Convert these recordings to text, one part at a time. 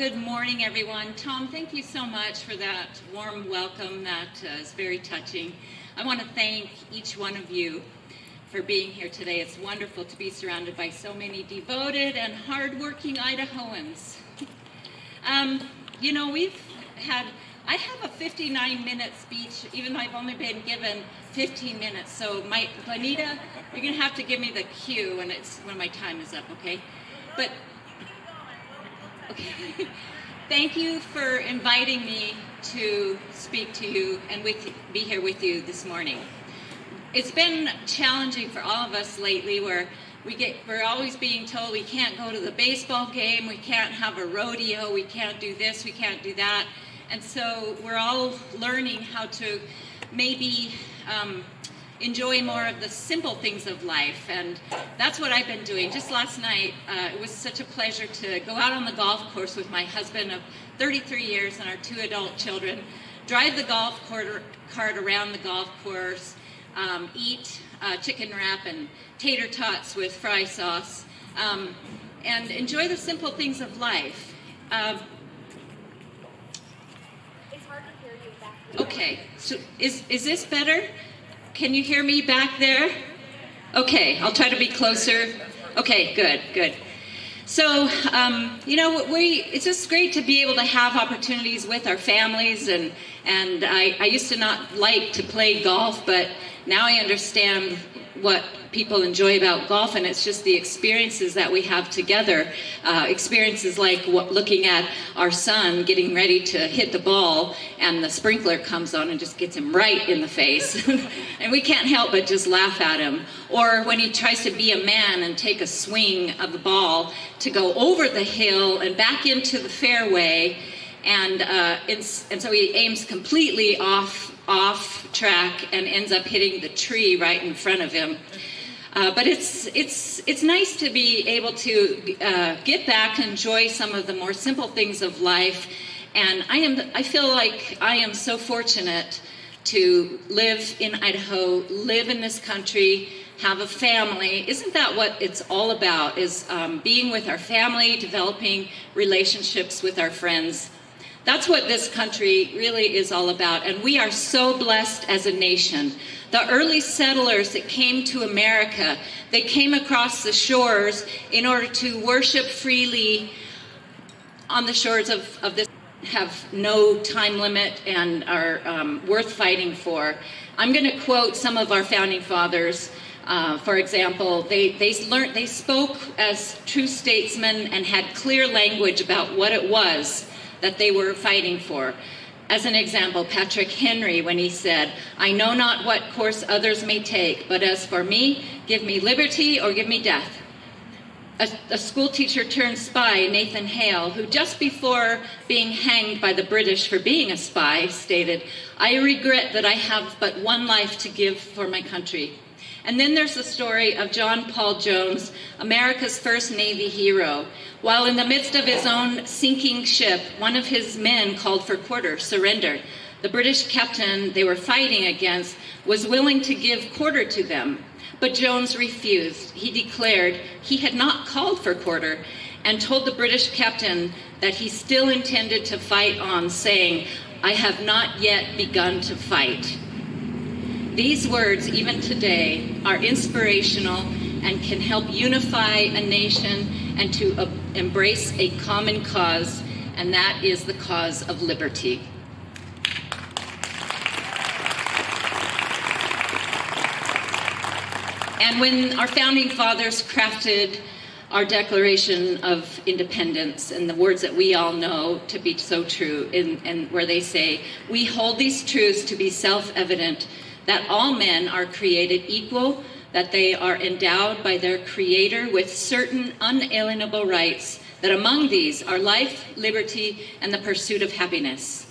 Good morning, everyone. Tom, thank you so much for that warm welcome. That is very touching. I want to thank each one of you for being here today. It's wonderful to be surrounded by so many devoted and hardworking Idahoans. I have a 59-minute speech, even though I've only been given 15 minutes. So, Juanita, you're going to have to give me the cue when my time is up, okay? Okay. Thank you for inviting me to speak to you and be here with you this morning. It's been challenging for all of us lately, where we're always being told we can't go to the baseball game, we can't have a rodeo, we can't do this, we can't do that. And so we're all learning how to maybe enjoy more of the simple things of life, and that's what I've been doing. Just last night, it was such a pleasure to go out on the golf course with my husband of 33 years and our 2 adult children, drive the golf cart around the golf course, eat chicken wrap and tater tots with fry sauce, and enjoy the simple things of life. It's hard to hear you back there. Okay, so is this better? Can you hear me back there? Okay, I'll try to be closer. Okay, good. So, it's just great to be able to have opportunities with our families, and I used to not like to play golf, but now I understand what people enjoy about golf, and it's just the experiences that we have together. Experiences like looking at our son getting ready to hit the ball, and the sprinkler comes on and just gets him right in the face. And we can't help but just laugh at him. Or when he tries to be a man and take a swing of the ball to go over the hill and back into the fairway, and so he aims completely off track and ends up hitting the tree right in front of him. But it's nice to be able to get back and enjoy some of the more simple things of life. And I feel like I am so fortunate to live in Idaho, live in this country, have a family. Isn't that what it's all about? Is being with our family, developing relationships with our friends. That's what this country really is all about, and we are so blessed as a nation. The early settlers that came to America, they came across the shores in order to worship freely on the shores of this, have no time limit and are worth fighting for. I'm going to quote some of our founding fathers. For example, they spoke as true statesmen and had clear language about what it was that they were fighting for. As an example, Patrick Henry, when he said, "I know not what course others may take, but as for me, give me liberty or give me death." A school teacher turned spy, Nathan Hale, who just before being hanged by the British for being a spy, stated, "I regret that I have but one life to give for my country." And then there's the story of John Paul Jones, America's first Navy hero. While in the midst of his own sinking ship, one of his men called for quarter, surrender. The British captain they were fighting against was willing to give quarter to them, but Jones refused. He declared he had not called for quarter and told the British captain that he still intended to fight on, saying, "I have not yet begun to fight." These words, even today, are inspirational and can help unify a nation and to embrace a common cause, and that is the cause of liberty. And when our founding fathers crafted our Declaration of Independence, and the words that we all know to be so true, and where they say, "We hold these truths to be self-evident, that all men are created equal, that they are endowed by their Creator with certain unalienable rights, that among these are life, liberty, and the pursuit of happiness."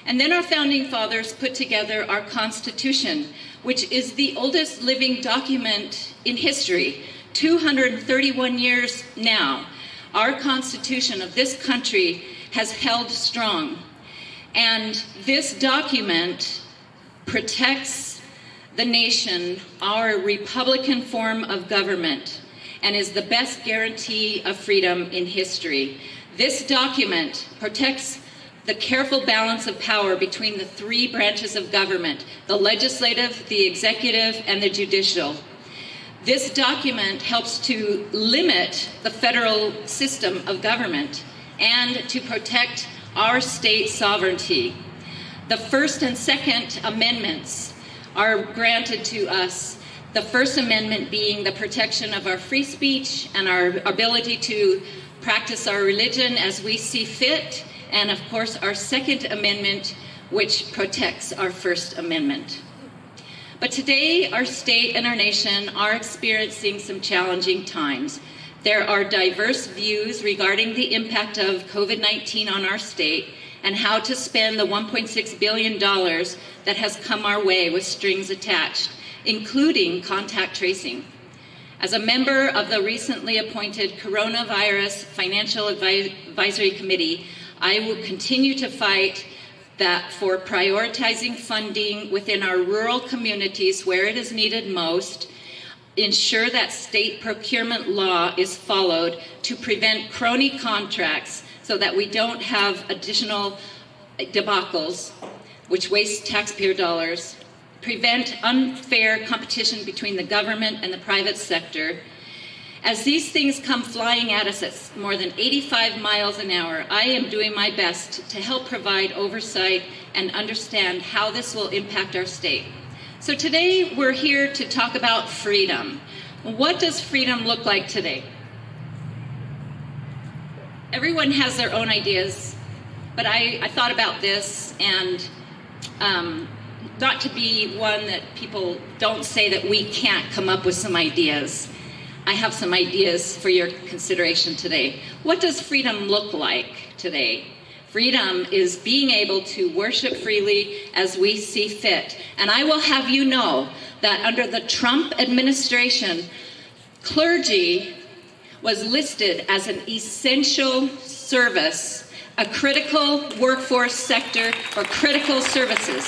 And then our founding fathers put together our Constitution, which is the oldest living document in history, 231 years now. Our Constitution of this country has held strong. And this document protects the nation, our Republican form of government, and is the best guarantee of freedom in history. This document protects the careful balance of power between the three branches of government, the legislative, the executive, and the judicial. This document helps to limit the federal system of government and to protect our state sovereignty. The First and Second Amendments are granted to us, the First Amendment being the protection of our free speech and our ability to practice our religion as we see fit, and of course our Second Amendment, which protects our First Amendment. But today, our state and our nation are experiencing some challenging times. There are diverse views regarding the impact of COVID-19 on our state and how to spend the $1.6 billion that has come our way with strings attached, including contact tracing. As a member of the recently appointed Coronavirus Financial Advisory Committee, I will continue to fight that for prioritizing funding within our rural communities where it is needed most, ensure that state procurement law is followed to prevent crony contracts so that we don't have additional debacles which waste taxpayer dollars, prevent unfair competition between the government and the private sector. As these things come flying at us at more than 85 miles an hour, I am doing my best to help provide oversight and understand how this will impact our state. So today we're here to talk about freedom. What does freedom look like today? Everyone has their own ideas, but I thought about this, and not to be one that people don't say that we can't come up with some ideas. I have some ideas for your consideration today. What does freedom look like today? Freedom is being able to worship freely as we see fit. And I will have you know that under the Trump administration, clergy was listed as an essential service, a critical workforce sector for critical services.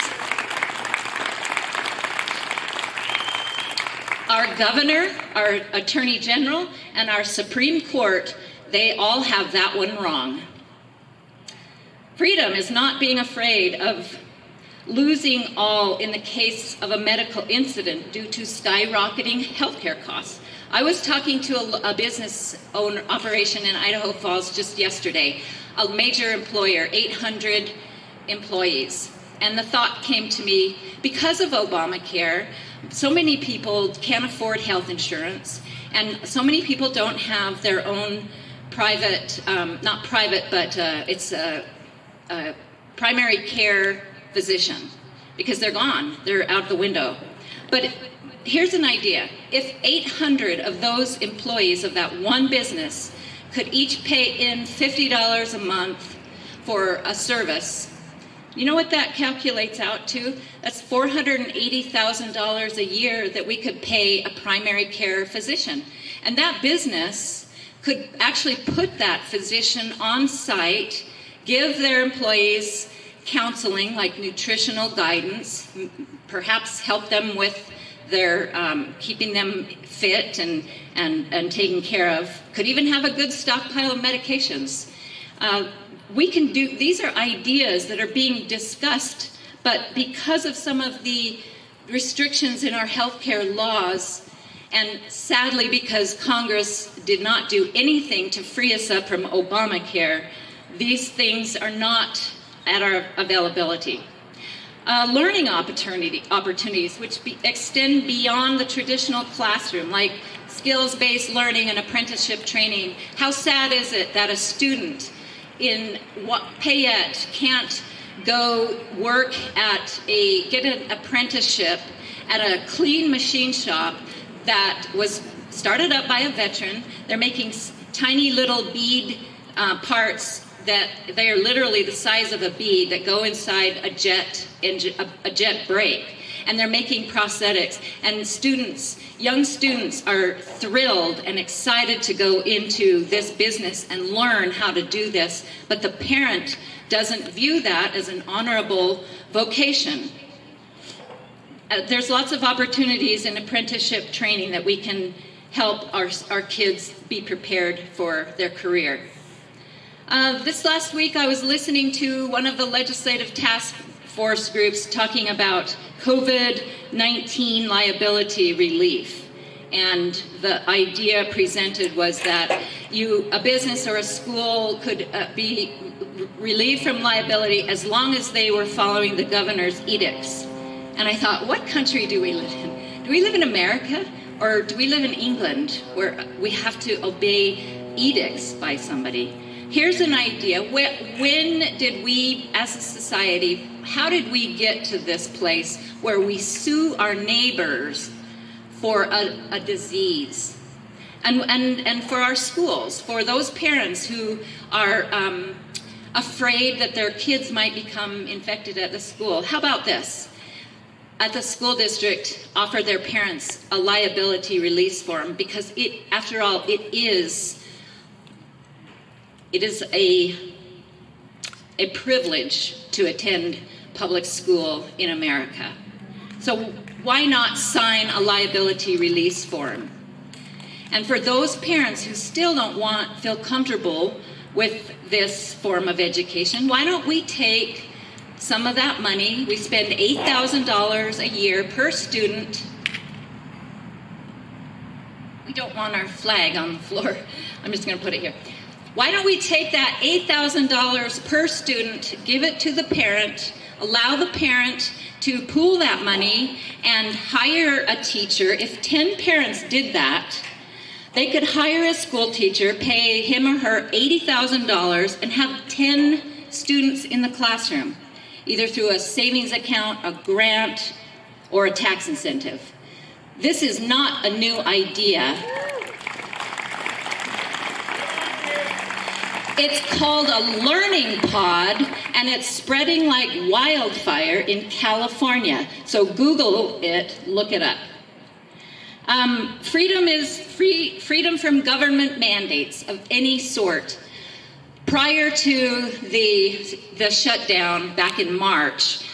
Our governor, our attorney general, and our Supreme Court, they all have that one wrong. Freedom is not being afraid of losing all in the case of a medical incident due to skyrocketing healthcare costs. I was talking to a business owner operation in Idaho Falls just yesterday, a major employer, 800 employees. And the thought came to me, because of Obamacare, so many people can't afford health insurance, and so many people don't have their own private, not private, but it's a primary care physician, because they're gone, they're out the window. But here's an idea. If 800 of those employees of that one business could each pay in $50 a month for a service, you know what that calculates out to? That's $480,000 a year that we could pay a primary care physician. And that business could actually put that physician on site, give their employees counseling like nutritional guidance, perhaps help them with their keeping them fit and taken care of, could even have a good stockpile of medications. We can do, these are ideas that are being discussed, but because of some of the restrictions in our healthcare laws, and sadly because Congress did not do anything to free us up from Obamacare, these things are not at our availability. Learning opportunities which extend beyond the traditional classroom, like skills-based learning and apprenticeship training. How sad is it that a student in Payette can't go work get an apprenticeship at a clean machine shop that was started up by a veteran. They're making tiny little bead parts that they are literally the size of a bead that go inside a jet engine, a jet brake. And they're making prosthetics. And young students are thrilled and excited to go into this business and learn how to do this. But the parent doesn't view that as an honorable vocation. There's lots of opportunities in apprenticeship training that we can help our kids be prepared for their career. This last week, I was listening to one of the legislative task force groups talking about COVID-19 liability relief. And the idea presented was that a business or a school could be relieved from liability as long as they were following the governor's edicts. And I thought, what country do we live in? Do we live in America, or do we live in England, where we have to obey edicts by somebody? Here's an idea. When did we, as a society, how did we get to this place where we sue our neighbors for a disease? And for our schools, for those parents who are afraid that their kids might become infected at the school. How about this? At the school district, offer their parents a liability release form, because after all, it is a privilege to attend public school in America. So why not sign a liability release form? And for those parents who still don't feel comfortable with this form of education, why don't we take some of that money? We spend $8,000 a year per student. We don't want our flag on the floor. I'm just going to put it here. Why don't we take that $8,000 per student, give it to the parent, allow the parent to pool that money and hire a teacher? If 10 parents did that, they could hire a school teacher, pay him or her $80,000, and have 10 students in the classroom, either through a savings account, a grant, or a tax incentive. This is not a new idea. It's called a learning pod, and it's spreading like wildfire in California. So Google it, look it up. Freedom is freedom from government mandates of any sort. Prior to the shutdown back in March,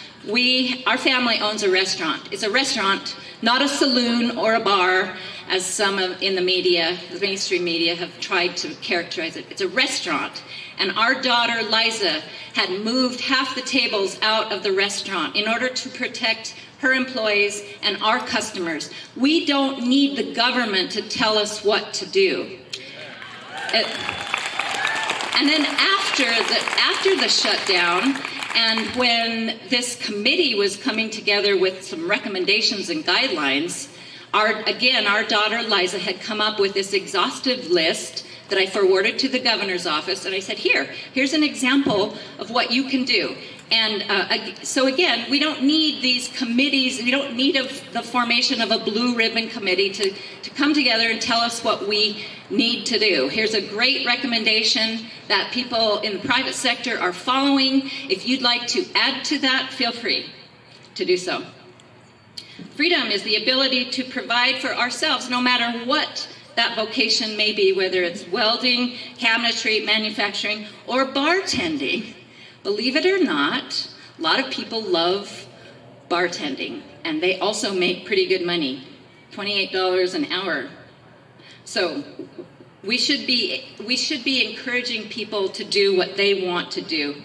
our family owns a restaurant. It's a restaurant, not a saloon or a bar, as some in the media, the mainstream media, have tried to characterize it. It's a restaurant. And our daughter, Liza, had moved half the tables out of the restaurant in order to protect her employees and our customers. We don't need the government to tell us what to do. And then after the shutdown, and when this committee was coming together with some recommendations and guidelines, our daughter Liza had come up with this exhaustive list that I forwarded to the governor's office, and I said, here's an example of what you can do. And so again, we don't need these committees. We don't need the formation of a blue ribbon committee to come together and tell us what we need to do. Here's a great recommendation that people in the private sector are following. If you'd like to add to that, feel free to do so. Freedom is the ability to provide for ourselves, no matter what that vocation may be, whether it's welding, cabinetry, manufacturing, or bartending. Believe it or not, a lot of people love bartending, and they also make pretty good money, $28 an hour. So we should be encouraging people to do what they want to do.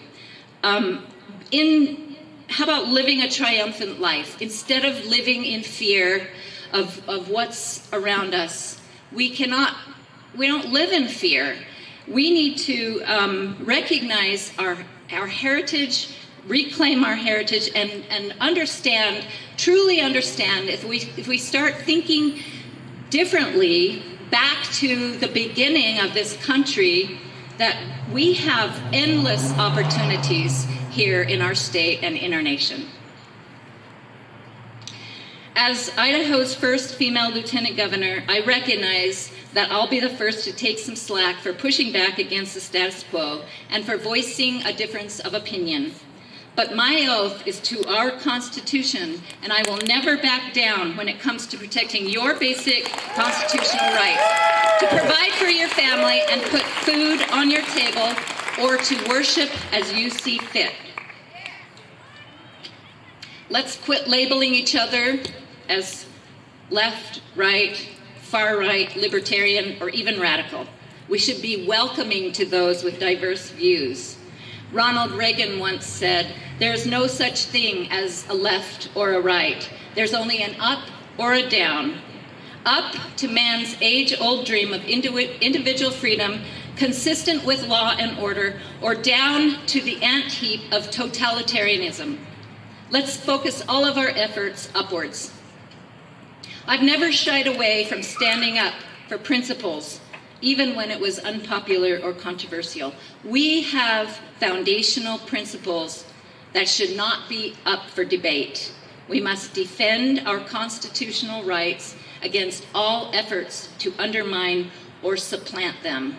How about living a triumphant life? Instead of living in fear of what's around us, we don't live in fear. We need to recognize our heritage, reclaim our heritage, and truly understand, if we start thinking differently back to the beginning of this country, that we have endless opportunities here in our state and in our nation. As Idaho's first female lieutenant governor, I recognize that I'll be the first to take some slack for pushing back against the status quo and for voicing a difference of opinion. But my oath is to our Constitution, and I will never back down when it comes to protecting your basic constitutional right to provide for your family and put food on your table, or to worship as you see fit. Let's quit labeling each other as left, right, far right, libertarian, or even radical. We should be welcoming to those with diverse views. Ronald Reagan once said, "There's no such thing as a left or a right. There's only an up or a down. Up to man's age-old dream of individual freedom, consistent with law and order, or down to the ant heap of totalitarianism. Let's focus all of our efforts upwards." I've never shied away from standing up for principles, even when it was unpopular or controversial. We have foundational principles that should not be up for debate. We must defend our constitutional rights against all efforts to undermine or supplant them.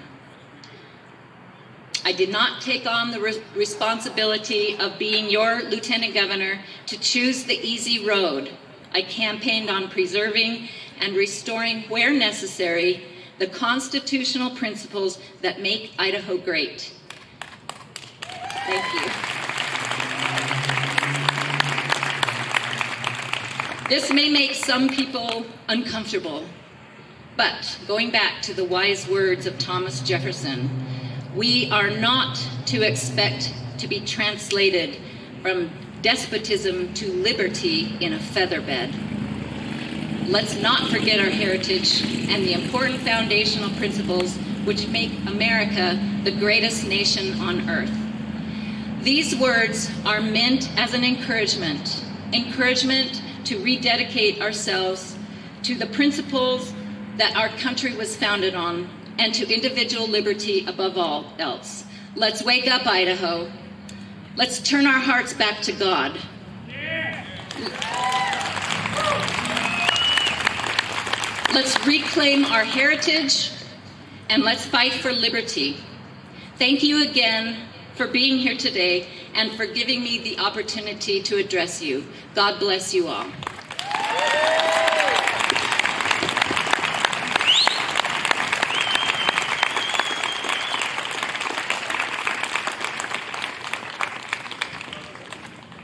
I did not take on the responsibility of being your lieutenant governor to choose the easy road. I campaigned on preserving and restoring, where necessary, the constitutional principles that make Idaho great. Thank you. This may make some people uncomfortable, but going back to the wise words of Thomas Jefferson, we are not to expect to be translated from despotism to liberty in a featherbed. Let's not forget our heritage and the important foundational principles which make America the greatest nation on earth. These words are meant as an encouragement to rededicate ourselves to the principles that our country was founded on and to individual liberty above all else. Let's wake up, Idaho. Let's turn our hearts back to God. Let's reclaim our heritage and let's fight for liberty. Thank you again for being here today and for giving me the opportunity to address you. God bless you all.